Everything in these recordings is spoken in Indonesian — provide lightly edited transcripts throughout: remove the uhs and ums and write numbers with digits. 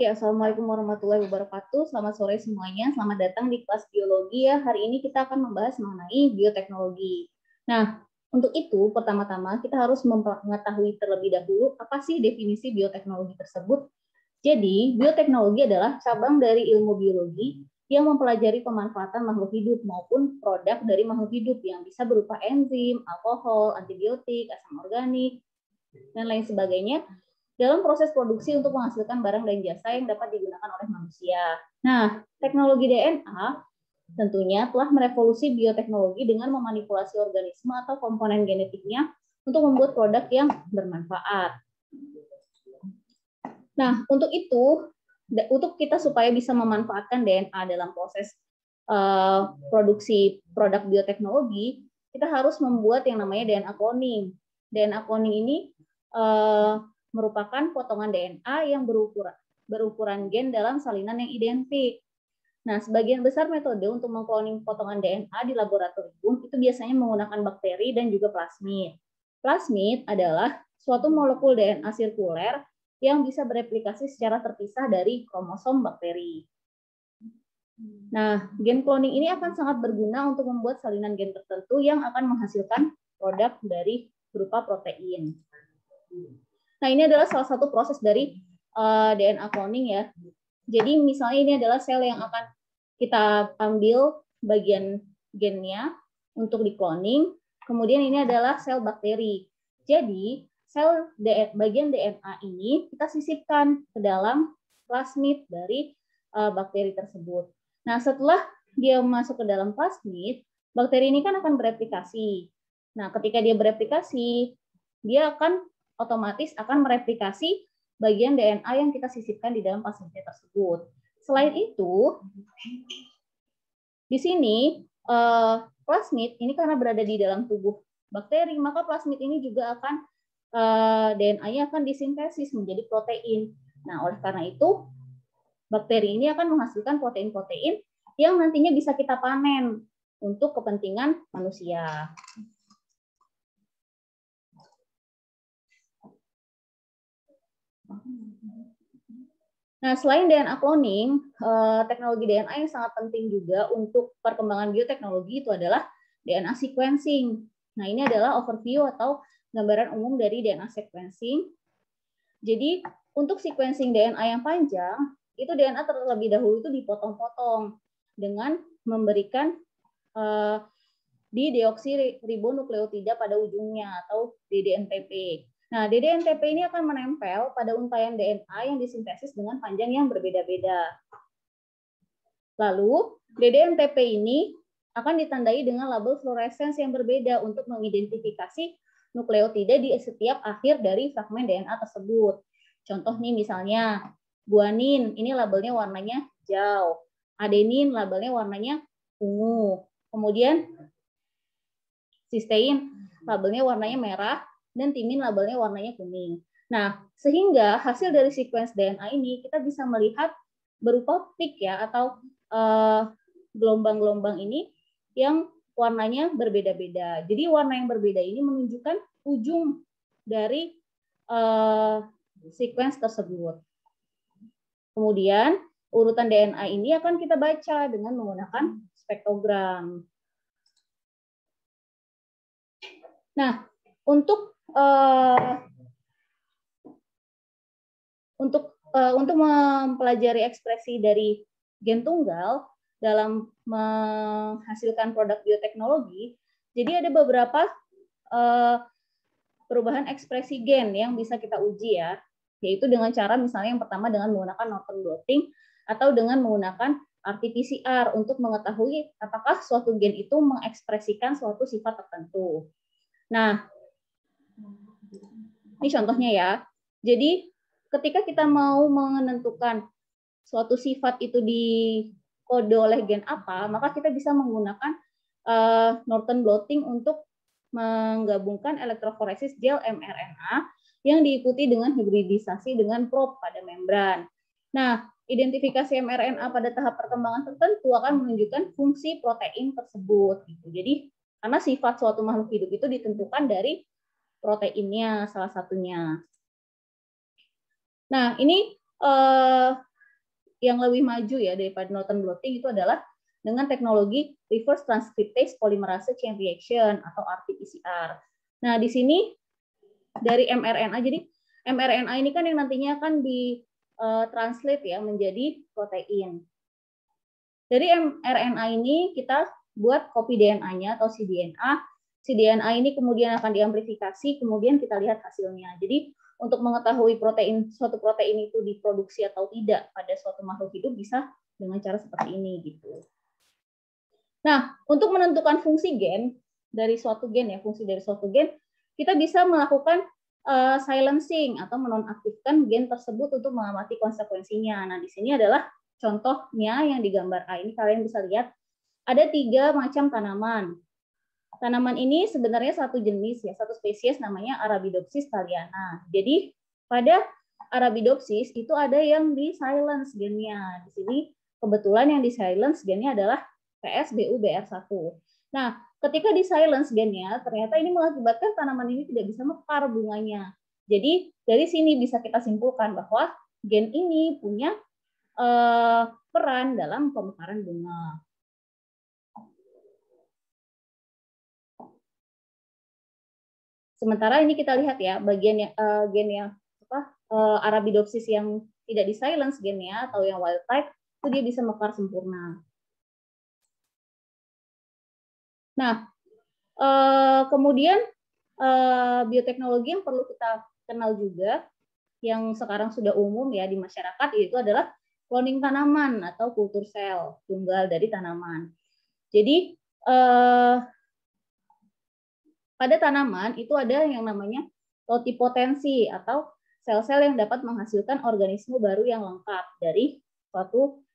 Ya, Assalamualaikum warahmatullahi wabarakatuh. Selamat sore semuanya. Selamat datang di kelas biologi ya. Hari ini kita akan membahas mengenai bioteknologi. Nah, untuk itu pertama-tama kita harus mengetahui terlebih dahulu apa sih definisi bioteknologi tersebut. Jadi, bioteknologi adalah cabang dari ilmu biologi yang mempelajari pemanfaatan makhluk hidup maupun produk dari makhluk hidup yang bisa berupa enzim, alkohol, antibiotik, asam organik, dan lain sebagainya dalam proses produksi untuk menghasilkan barang dan jasa yang dapat digunakan oleh manusia. Nah, teknologi DNA tentunya telah merevolusi bioteknologi dengan memanipulasi organisme atau komponen genetiknya untuk membuat produk yang bermanfaat. Nah, untuk itu, untuk kita supaya bisa memanfaatkan DNA dalam proses produksi produk bioteknologi, kita harus membuat yang namanya DNA cloning. DNA cloning ini merupakan potongan DNA yang berukuran gen dalam salinan yang identik. Nah, sebagian besar metode untuk mengkloning potongan DNA di laboratorium itu biasanya menggunakan bakteri dan juga plasmid. Plasmid adalah suatu molekul DNA sirkuler yang bisa bereplikasi secara terpisah dari kromosom bakteri. Nah, gen cloning ini akan sangat berguna untuk membuat salinan gen tertentu yang akan menghasilkan produk dari berupa protein. Nah, ini adalah salah satu proses dari DNA cloning ya. Jadi misalnya ini adalah sel yang akan kita ambil bagian gennya untuk di-cloning. Kemudian ini adalah sel bakteri. Jadi sel bagian DNA ini kita sisipkan ke dalam plasmid dari bakteri tersebut. Nah, setelah dia masuk ke dalam plasmid, bakteri ini kan akan bereplikasi. Nah, ketika dia bereplikasi, dia akan otomatis akan mereplikasi bagian DNA yang kita sisipkan di dalam plasmid tersebut. Selain itu, di sini plasmid ini karena berada di dalam tubuh bakteri, maka plasmid ini juga akan DNA-nya akan disintesis menjadi protein. Nah, oleh karena itu, bakteri ini akan menghasilkan protein-protein yang nantinya bisa kita panen untuk kepentingan manusia. Nah, selain DNA cloning, teknologi DNA yang sangat penting juga untuk perkembangan bioteknologi itu adalah DNA sequencing. Nah, ini adalah overview atau gambaran umum dari DNA sequencing. Jadi, untuk sequencing DNA yang panjang, itu DNA terlebih dahulu itu dipotong-potong dengan memberikan dideoksiribonukleotida pada ujungnya atau DDNTP. Nah, DDNTP ini akan menempel pada untayan DNA yang disintesis dengan panjang yang berbeda-beda. Lalu, DDNTP ini akan ditandai dengan label fluoresens yang berbeda untuk mengidentifikasi nukleotida di setiap akhir dari fragmen DNA tersebut. Contoh nih misalnya, guanin, ini labelnya warnanya hijau. Adenin, labelnya warnanya ungu. Kemudian, sistein, labelnya warnanya merah. Dan timin labelnya warnanya kuning. Nah, sehingga hasil dari sequence DNA ini kita bisa melihat berupa peak ya atau gelombang-gelombang ini yang warnanya berbeda-beda. Jadi warna yang berbeda ini menunjukkan ujung dari sequence tersebut. Kemudian urutan DNA ini akan kita baca dengan menggunakan spektrogram. Nah, untuk mempelajari ekspresi dari gen tunggal dalam menghasilkan produk bioteknologi, jadi ada beberapa perubahan ekspresi gen yang bisa kita uji ya, yaitu dengan cara misalnya yang pertama dengan menggunakan Norton blotting atau dengan menggunakan RT-PCR untuk mengetahui apakah suatu gen itu mengekspresikan suatu sifat tertentu. Nah, ini contohnya ya. Jadi ketika kita mau menentukan suatu sifat itu dikode oleh gen apa, maka kita bisa menggunakan Norton blotting untuk menggabungkan elektroforesis gel mRNA yang diikuti dengan hibridisasi dengan probe pada membran. Nah, identifikasi mRNA pada tahap perkembangan tertentu akan menunjukkan fungsi protein tersebut. Jadi, karena sifat suatu makhluk hidup itu ditentukan dari proteinnya salah satunya. Nah, ini yang lebih maju ya daripada Northern blotting itu adalah dengan teknologi reverse transcriptase polymerase chain reaction atau RT-PCR. Nah, di sini dari mRNA, jadi mRNA ini kan yang nantinya akan di-translate ya menjadi protein. Dari mRNA ini kita buat copy DNA-nya atau cDNA. cDNA ini kemudian akan diamplifikasi, kemudian kita lihat hasilnya. Jadi untuk mengetahui suatu protein itu diproduksi atau tidak pada suatu makhluk hidup bisa dengan cara seperti ini gitu. Nah, untuk menentukan fungsi gen dari suatu gen ya, fungsi dari suatu gen, kita bisa melakukan silencing atau menonaktifkan gen tersebut untuk mengamati konsekuensinya. Nah, di sini adalah contohnya yang digambar A. Ini kalian bisa lihat ada 3 macam tanaman. Tanaman ini sebenarnya satu jenis ya, satu spesies namanya Arabidopsis thaliana. Jadi pada Arabidopsis itu ada yang di silence gennya. Di sini kebetulan yang di silence gennya adalah PSBU-BR1. Nah, ketika di silence gennya, ternyata ini mengakibatkan tanaman ini tidak bisa mekar bunganya. Jadi dari sini bisa kita simpulkan bahwa gen ini punya peran dalam pemekaran bunga. Sementara ini kita lihat ya bagian gen yang Arabidopsis yang tidak di silence gennya atau yang wild type itu dia bisa mekar sempurna. Nah, kemudian bioteknologi yang perlu kita kenal juga yang sekarang sudah umum ya di masyarakat yaitu adalah cloning tanaman atau kultur sel tunggal dari tanaman. Jadi pada tanaman itu ada yang namanya totipotensi atau sel-sel yang dapat menghasilkan organisme baru yang lengkap dari suatu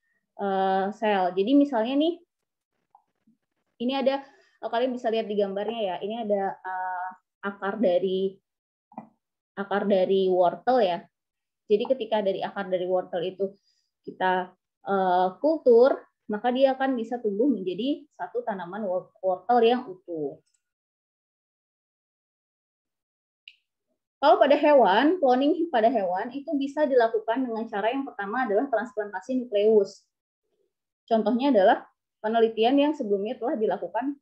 sel. Jadi misalnya nih, ini ada, kalian bisa lihat di gambarnya ya, ini ada akar dari wortel ya. Jadi ketika dari akar dari wortel itu kita kultur, maka dia akan bisa tumbuh menjadi satu tanaman wortel yang utuh. Kalau pada hewan, cloning pada hewan itu bisa dilakukan dengan cara yang pertama adalah transplantasi nukleus. Contohnya adalah penelitian yang sebelumnya telah dilakukan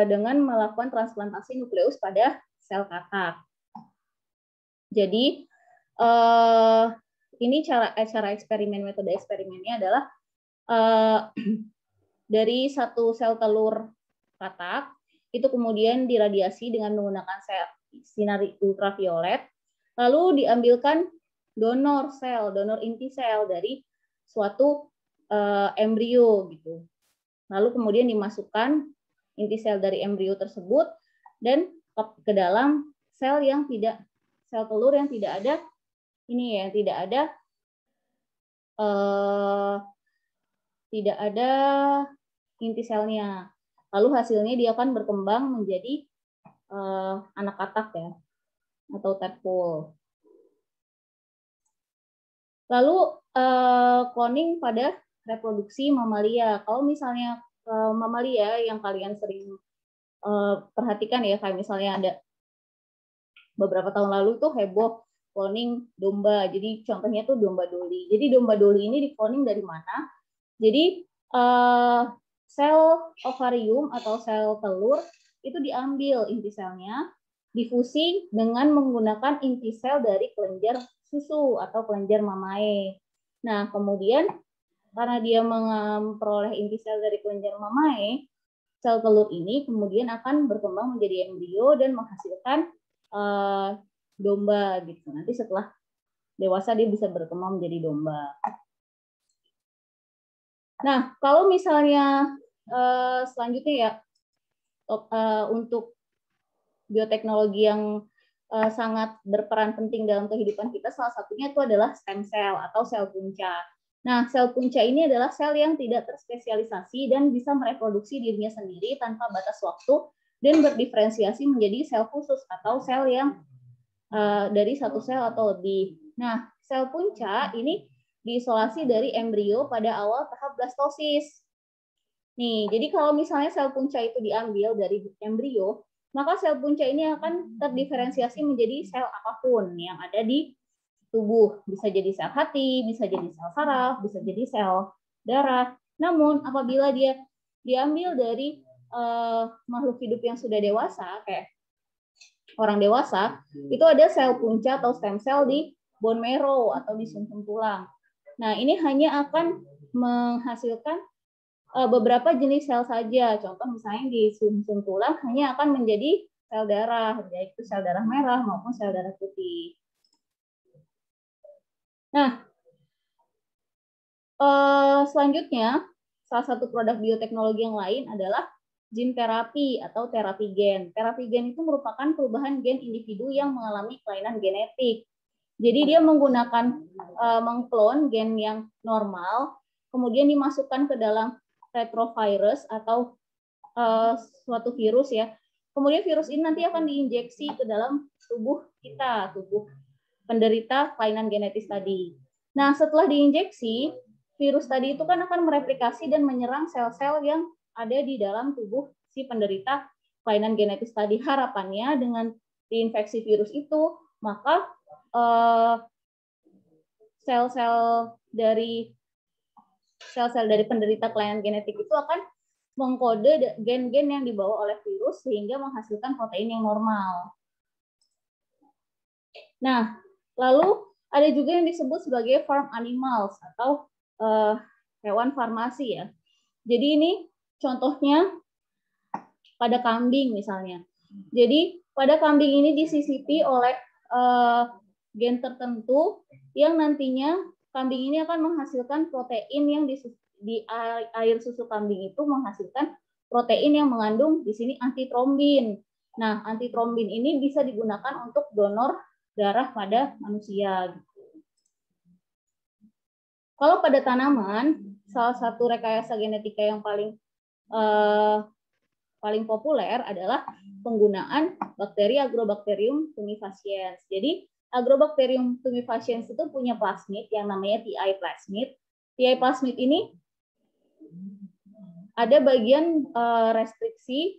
dengan melakukan transplantasi nukleus pada sel katak. Jadi ini cara eksperimen, metode eksperimennya adalah dari satu sel telur katak itu kemudian diradiasi dengan menggunakan sinar ultraviolet, lalu diambilkan donor inti sel dari suatu embrio gitu. Lalu kemudian dimasukkan inti sel dari embrio tersebut dan ke dalam sel telur yang tidak ada inti selnya. Lalu hasilnya dia akan berkembang menjadi anak katak ya, atau tadpole. Lalu cloning pada reproduksi mamalia. Kalau misalnya mamalia yang kalian sering perhatikan ya, kayak misalnya ada beberapa tahun lalu tuh heboh cloning domba. Jadi contohnya tuh domba doli. Jadi domba doli ini di cloning dari mana? Jadi sel ovarium atau sel telur itu diambil inti selnya, difusi dengan menggunakan inti sel dari kelenjar susu atau kelenjar mamae. Nah, kemudian karena dia memperoleh inti sel dari kelenjar mamae, sel telur ini kemudian akan berkembang menjadi embrio dan menghasilkan domba gitu. Nanti setelah dewasa dia bisa berkembang menjadi domba. Nah, kalau misalnya selanjutnya ya untuk bioteknologi yang sangat berperan penting dalam kehidupan kita, salah satunya itu adalah stem cell atau sel punca. Nah, sel punca ini adalah sel yang tidak terspesialisasi dan bisa mereproduksi dirinya sendiri tanpa batas waktu dan berdiferensiasi menjadi sel khusus atau sel yang dari satu sel atau lebih. Nah, sel punca ini diisolasi dari embrio pada awal tahap blastosis. Nih, jadi kalau misalnya sel punca itu diambil dari embrio, maka sel punca ini akan terdiferensiasi menjadi sel apapun yang ada di tubuh. Bisa jadi sel hati, bisa jadi sel saraf, bisa jadi sel darah. Namun apabila dia diambil dari makhluk hidup yang sudah dewasa, kayak orang dewasa, itu ada sel punca atau stem cell di bone marrow atau di sumsum tulang. Nah, ini hanya akan menghasilkan beberapa jenis sel saja. Contoh misalnya di sumsum tulang hanya akan menjadi sel darah, yaitu sel darah merah maupun sel darah putih. Nah, selanjutnya, salah satu produk bioteknologi yang lain adalah gene terapi atau terapi gen. Terapi gen itu merupakan perubahan gen individu yang mengalami kelainan genetik. Jadi dia menggunakan mengklon gen yang normal, kemudian dimasukkan ke dalam retrovirus atau suatu virus ya. Kemudian virus ini nanti akan diinjeksi ke dalam tubuh kita, tubuh penderita kelainan genetis tadi. Nah, setelah diinjeksi, virus tadi itu kan akan mereplikasi dan menyerang sel-sel yang ada di dalam tubuh si penderita kelainan genetis tadi. Harapannya dengan diinfeksi virus itu, maka sel-sel dari penderita kelainan genetik itu akan mengkode gen-gen yang dibawa oleh virus sehingga menghasilkan protein yang normal. Nah, lalu ada juga yang disebut sebagai farm animals atau hewan farmasi ya. Jadi ini contohnya pada kambing misalnya. Jadi pada kambing ini disisipi oleh gen tertentu yang nantinya kambing ini akan menghasilkan protein yang di air susu kambing itu menghasilkan protein yang mengandung di sini antitrombin. Nah, antitrombin ini bisa digunakan untuk donor darah pada manusia. Kalau pada tanaman, salah satu rekayasa genetika yang paling populer adalah penggunaan bakteri Agrobacterium tumefaciens. Jadi Agrobacterium tumefaciens itu punya plasmid yang namanya TI plasmid. TI plasmid ini ada bagian restriksi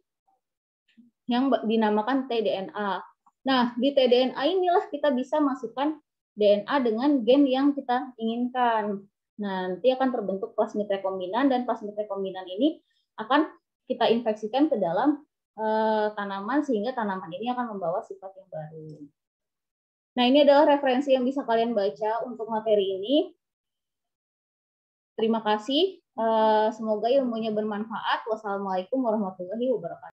yang dinamakan tDNA. Nah, di tDNA inilah kita bisa masukkan DNA dengan gen yang kita inginkan. Nanti akan terbentuk plasmid rekombinan dan plasmid rekombinan ini akan kita infeksikan ke dalam tanaman sehingga tanaman ini akan membawa sifat yang baru. Nah, ini adalah referensi yang bisa kalian baca untuk materi ini. Terima kasih. Semoga ilmunya bermanfaat. Wassalamualaikum warahmatullahi wabarakatuh.